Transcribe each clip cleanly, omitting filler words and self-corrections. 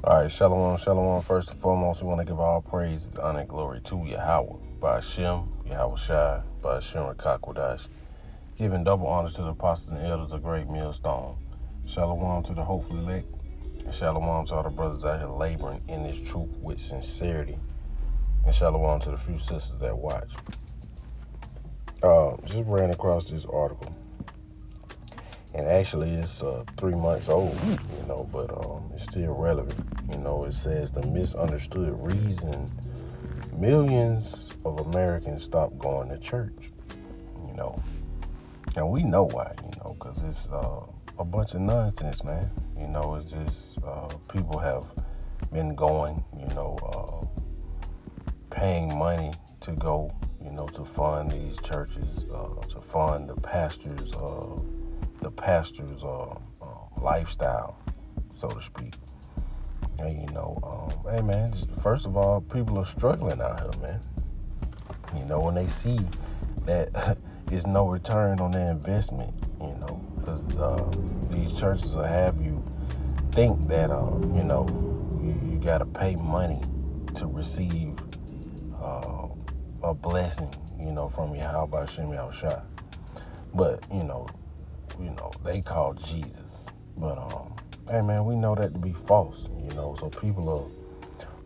All right, shalom, shalom. First and foremost, we want to give all praise, honor, and glory to Yahweh, by Hashem, Yahweh Shai, by Hashem Rakakwadash. Giving double honor to the apostles and elders of Great Millstone. Shalom to the hopeful elect, and shalom to all the brothers out here laboring in this truth with sincerity. And shalom to the few sisters that watch. Just ran across this article. And actually, it's 3 months old, but it's still relevant. It says the misunderstood reason millions of Americans stop going to church, And we know why, because it's a bunch of nonsense, man. It's just people have been going, paying money to go, to fund these churches, to fund the pastors' lifestyle, so to speak. And hey man, first of all, people are struggling out here, man. When they see that there's no return on their investment, because these churches will have you think that you gotta pay money to receive a blessing, from Yahweh Hashem Yahushua. But they call Jesus. But hey man, we know that to be false, so people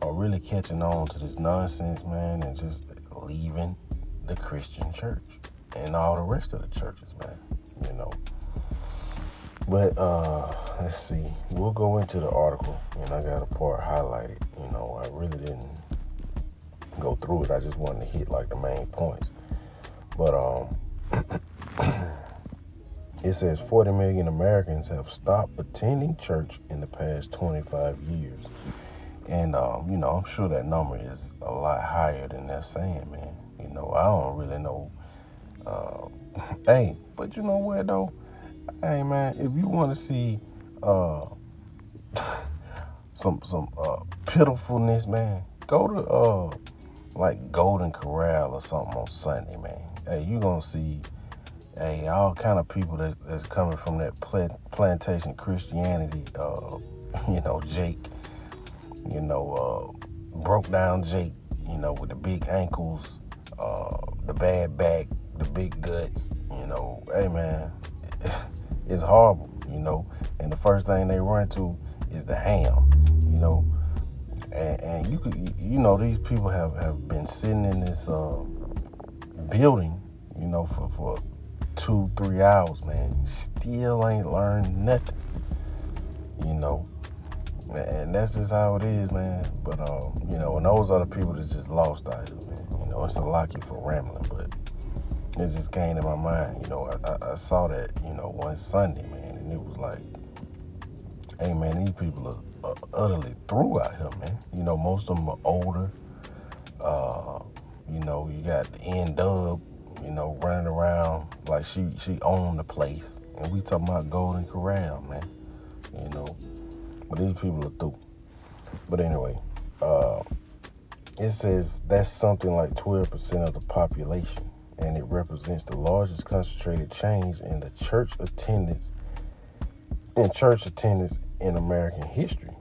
are really catching on to this nonsense, man, and just leaving the Christian church and all the rest of the churches, man, But let's see. We'll go into the article, and I got a part highlighted. I really didn't go through it. I just wanted to hit like the main points. But it says 40 million Americans have stopped attending church in the past 25 years. And, I'm sure that number is a lot higher than they're saying, man. I don't really know. Hey, but you know what, though? Hey, man, if you want to see some pitifulness, man, go to, like, Golden Corral or something on Sunday, man. Hey, you going to see all kind of people that's coming from that plantation Christianity, Jake, broke down Jake, with the big ankles, the bad back, the big guts, hey man, it's horrible, and the first thing they run to is the ham, and you could, these people have been sitting in this building, for 2-3 hours, man, still ain't learned nothing, and that's just how it is, man. But and those are the people that just lost out here, man. It's a lock you for rambling, but it just came to my mind. I saw that, one Sunday, man, and it was like, hey man, these people are utterly through out here, man. Most of them are older. You got the N-Dub, running around like she owned the place. And we talking about Golden Corral, man. But these people are through. But anyway, it says that's something like 12% of the population, and it represents the largest concentrated change in the church attendance in American history.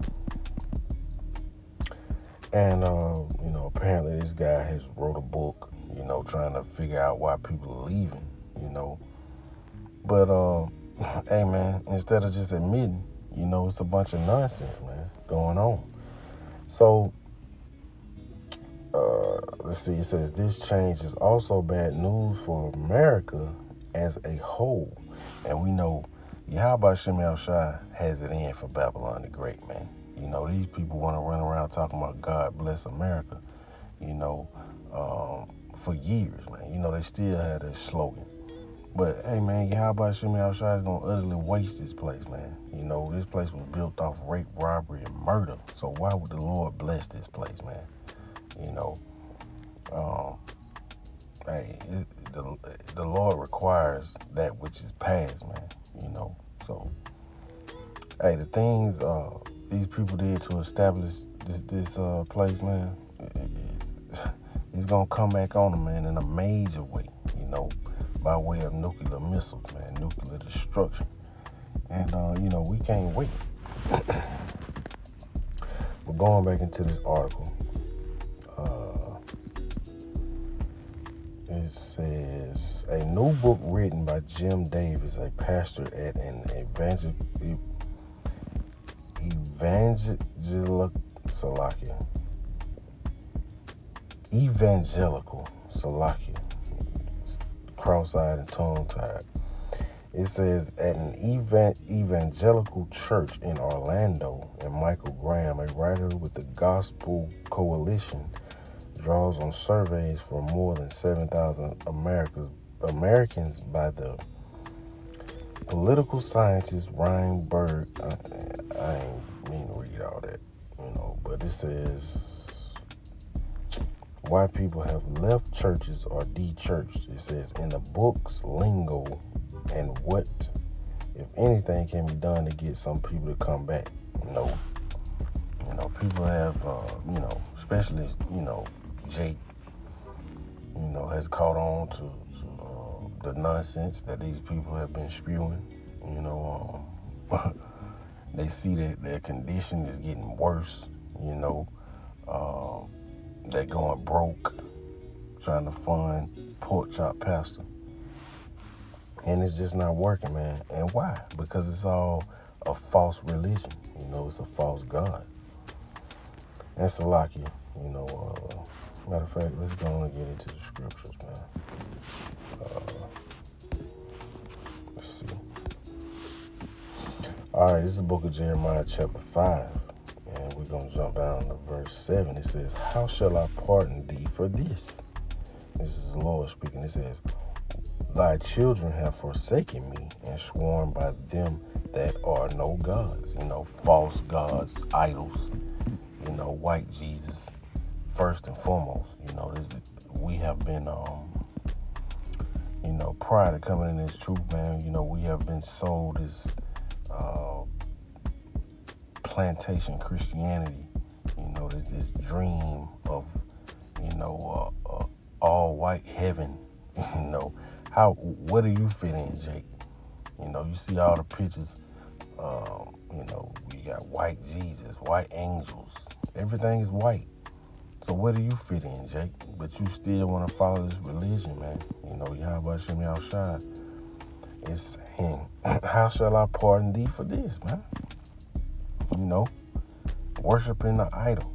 And apparently this guy has wrote a book, trying to figure out why people are leaving, But hey man, instead of just admitting, it's a bunch of nonsense, man, going on. So, let's see, it says this change is also bad news for America as a whole. And we know Yahweh Hashem Yahushua has it in for Babylon the Great, man. These people want to run around talking about God bless America, for years, man. They still had this slogan. But, hey, man, Yahweh Hashem Yahushua is going to utterly waste this place, man. This place was built off rape, robbery, and murder. So why would the Lord bless this place, man? Hey, the Lord requires that which is past, man. So, hey, the things these people did to establish this place, man, it's going to come back on them, man, in a major way, by way of nuclear missiles, man, nuclear destruction. And, we can't wait. But going back into this article, it says a new book written by Jim Davis, a pastor at an evangelical Salakia, cross-eyed and tongue-tied. It says at an evangelical church in Orlando, and Michael Graham, a writer with the Gospel Coalition, draws on surveys from more than 7,000 Americans by the political scientist Ryan Berg. I ain't mean to read all that, but it says why people have left churches or de-churched. It says in the book's lingo and what, if anything, can be done to get some people to come back. No. People have, especially, Jake, has caught on to the nonsense that these people have been spewing. They see that their condition is getting worse. They're going broke, trying to fund pork chop pastor. And it's just not working, man. And why? Because it's all a false religion. It's a false God. And Salakia, matter of fact, let's go on and get into the scriptures, man. Let's see. All right, this is the book of Jeremiah chapter 5. And we're going to jump down to verse 7. It says, how shall I pardon thee for this? This is the Lord speaking. It says, thy children have forsaken me and sworn by them that are no gods. False gods, idols. White Jesus, first and foremost. We have been, prior to coming in this truth, man, we have been sold this plantation Christianity, this dream of, all white heaven. Where do you fit in, Jake? You see all the pictures, we got white Jesus, white angels, everything is white. So where do you fit in, Jake? But you still want to follow this religion, man. Yahweh Shem Yahushua is saying, how shall I pardon thee for this, man? Worshiping the idol.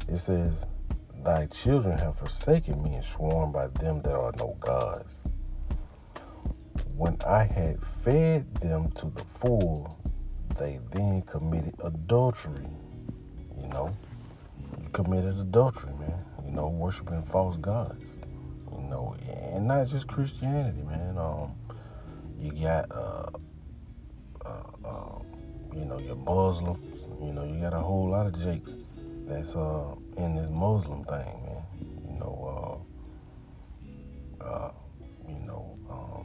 It says, thy children have forsaken me and sworn by them that are no gods. When I had fed them to the full, they then committed adultery. You committed adultery, man. Worshiping false gods. And not just Christianity, man. You got, your Muslims. You got a whole lot of Jakes that's in this Muslim thing, man.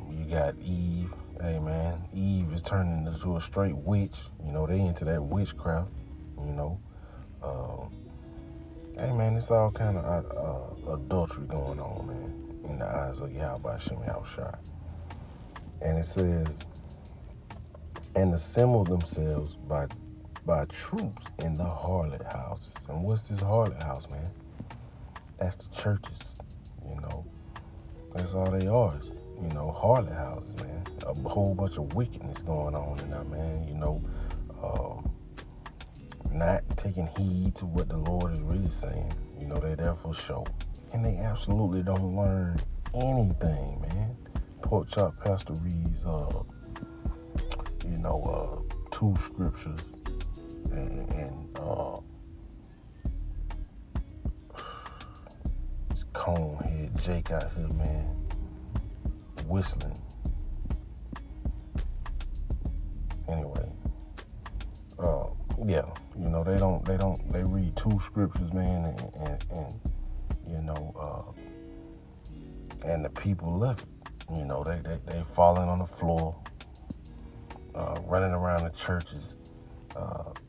You got Eve. Hey, man, Eve is turning into a straight witch. They into that witchcraft. Hey, man, it's all kind of adultery going on, man, in the eyes of Yahweh Shem Yahushua. And it says, and assembled themselves by troops in the harlot houses. And what's this harlot house, man? That's the churches, That's all they are, harlot houses, man. A whole bunch of wickedness going on in there, man. Not taking heed to what the Lord is really saying. They're there for show. And they absolutely don't learn anything, man. Pork chop pastor reads, two scriptures and this conehead Jake out here, man, whistling. Anyway, they read two scriptures, man, and the people left it. They falling on the floor, running around the churches,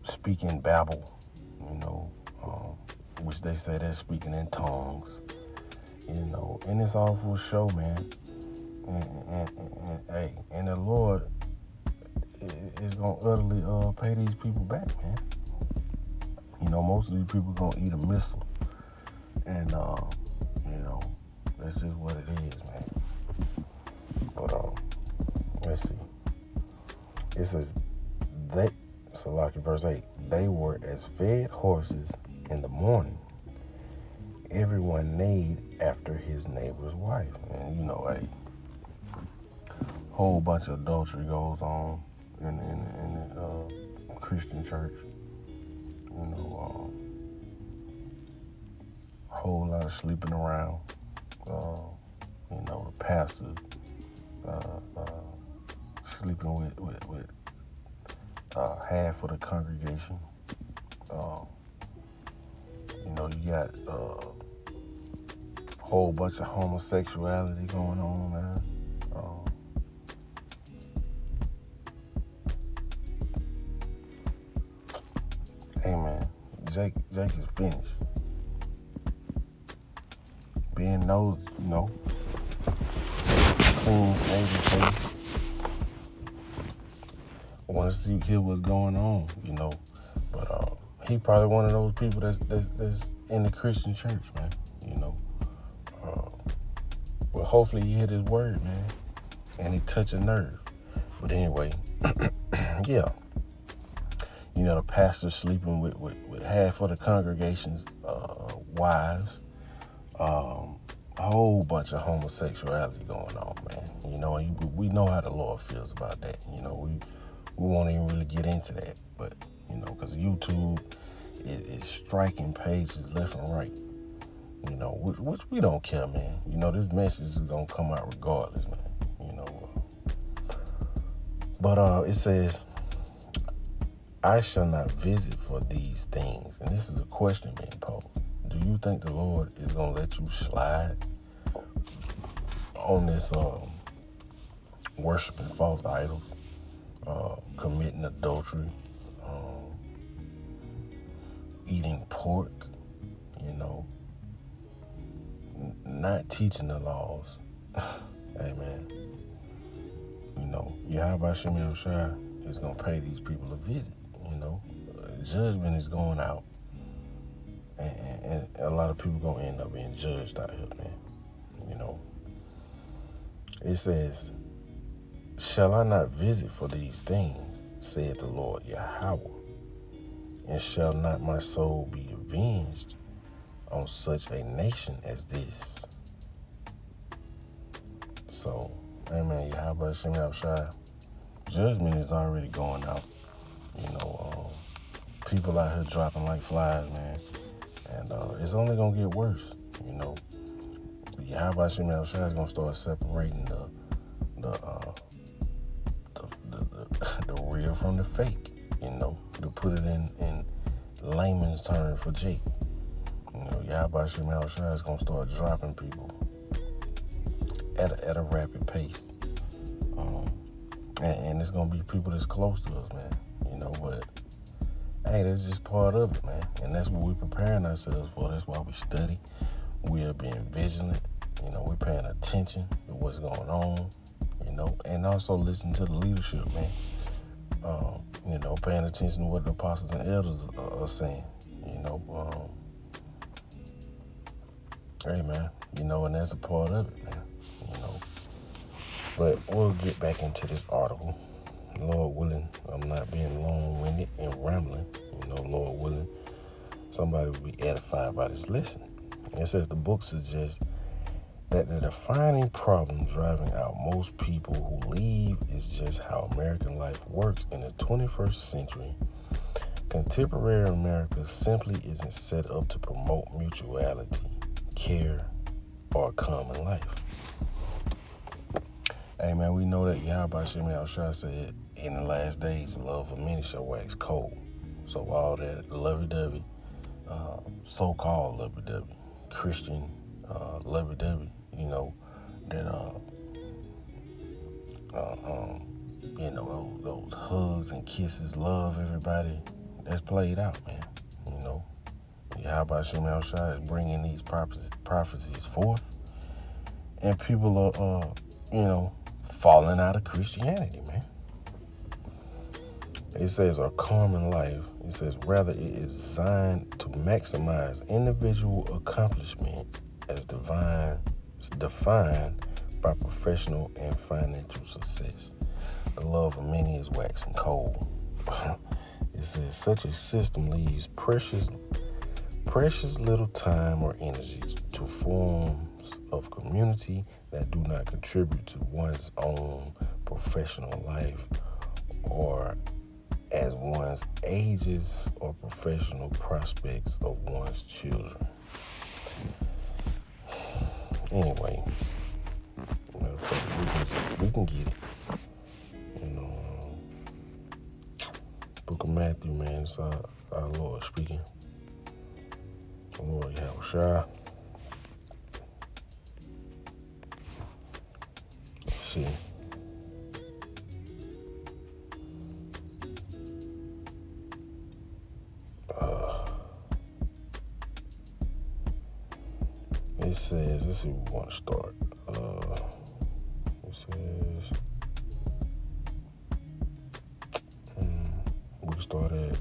speaking Babel, which they say they're speaking in tongues, and it's all for show, man. And the Lord is gonna utterly pay these people back, man. Most of these people gonna eat a missile, and that's just what it is, man. But let's see. It says so like in verse 8, they were as fed horses in the morning. Everyone neighed after his neighbor's wife. And a whole bunch of adultery goes on in the Christian church. A whole lot of sleeping around. The pastor sleeping with half of the congregation. You got a whole bunch of homosexuality going on, man. Hey, man, Jake is finished. Being nosy, clean, shaven face. I want to hear what's going on, But he probably one of those people that's in the Christian church, man. But hopefully he hit his word, man, and he touch a nerve. But anyway, yeah. The pastor sleeping with half of the congregation's wives. A whole bunch of homosexuality going on, man. And we know how the Lord feels about that. We won't even really get into that, but because YouTube is striking pages left and right. Which we don't care, man. This message is gonna come out regardless, man. But it says, I shall not visit for these things. And this is a question being posed. Do you think the Lord is going to let you slide on this worshiping false idols, committing adultery, eating pork, not teaching the laws? Amen. Yahweh Shem Yahushua is going to pay these people a visit. Judgment is going out, and a lot of people going to end up being judged out here, man. It says, shall I not visit for these things, saith the Lord Yahweh, and shall not my soul be avenged on such a nation as this? So, amen, Yahweh Hashem Yahushua, judgment is already going out. People out here dropping like flies, man, and it's only gonna get worse. Yahweh Hashem Yahushua is gonna start seperating the real from the fake. To put it in layman's term for Jake. Yahweh Hashem Yahushua is gonna start dropping people at a rapid pace, and it's gonna be people that's close to us, man. But hey, that's just part of it, man. And that's what we're preparing ourselves for. That's why we study. We are being vigilant. We're paying attention to what's going on, and also listen to the leadership, man. Paying attention to what the apostles and elders are saying, Hey, man, and that's a part of it, man, But we'll get back into this article. Lord willing, I'm not being long-winded and rambling. Lord willing, somebody will be edified by this lesson. It says the book suggests that the defining problem driving out most people who leave is just how American life works in the 21st century. Contemporary America simply isn't set up to promote mutuality, care, or a common life. Hey, man, we know that Yahweh Hashem Yahushua said, in the last days, the love of many shall wax cold. So all that lovey-dovey, so-called lovey-dovey, Christian lovey-dovey, those hugs and kisses, love everybody, that's played out, man. Yahweh Hashem Yahushua is bringing these prophecies forth, and people are, falling out of Christianity, man. It says a common life. It says rather it is designed to maximize individual accomplishment as defined by professional and financial success. The love of many is waxing cold. It says such a system leaves precious little time or energy to forms of community that do not contribute to one's own professional life or as one's ages or professional prospects of one's children. Anyway, we can get it. Book of Matthew, man, it's our Lord speaking. The Lord Yahushua. Let's see. It says, let's see where we want to start. It says, we can start at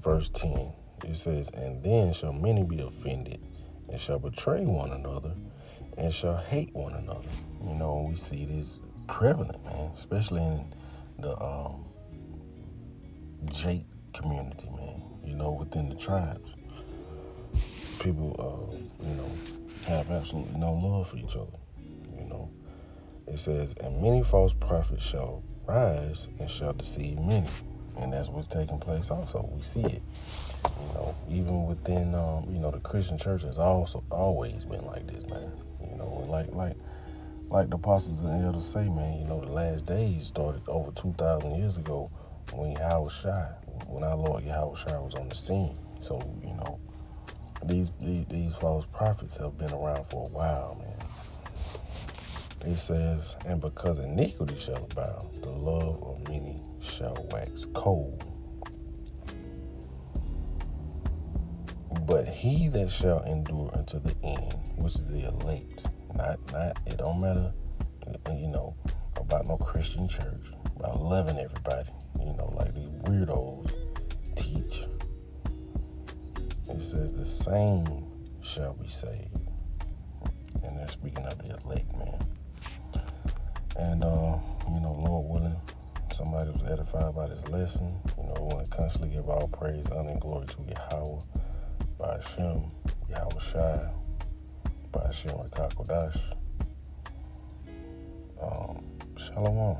verse 10. It says, and then shall many be offended, and shall betray one another, and shall hate one another. You know, we see this prevalent, man, especially in the Jake community, man, you know, within the tribes. People, have absolutely no love for each other, you know. It says, and many false prophets shall rise and shall deceive many. And that's what's taking place also. We see it, you know, even within, the Christian church has also always been like this, man. You know, like the apostles and elders say, man, you know, the last days started over 2,000 years ago when our Lord Yahushua was on the scene. So, you know, these false prophets have been around for a while, man. It says, and because iniquity shall abound, the love of many shall wax cold. But he that shall endure unto the end, which is the elect, not it don't matter, you know, about no Christian church, about loving everybody, you know, like these weirdos teach. It says the same shall be saved. And that's speaking of the elect, man. And, Lord willing, somebody was edified by this lesson. You know, we want to constantly give all praise, honor, and glory to Yahweh, by Hashem, Yahushua, by Hashem, Rakakodash. Shalom.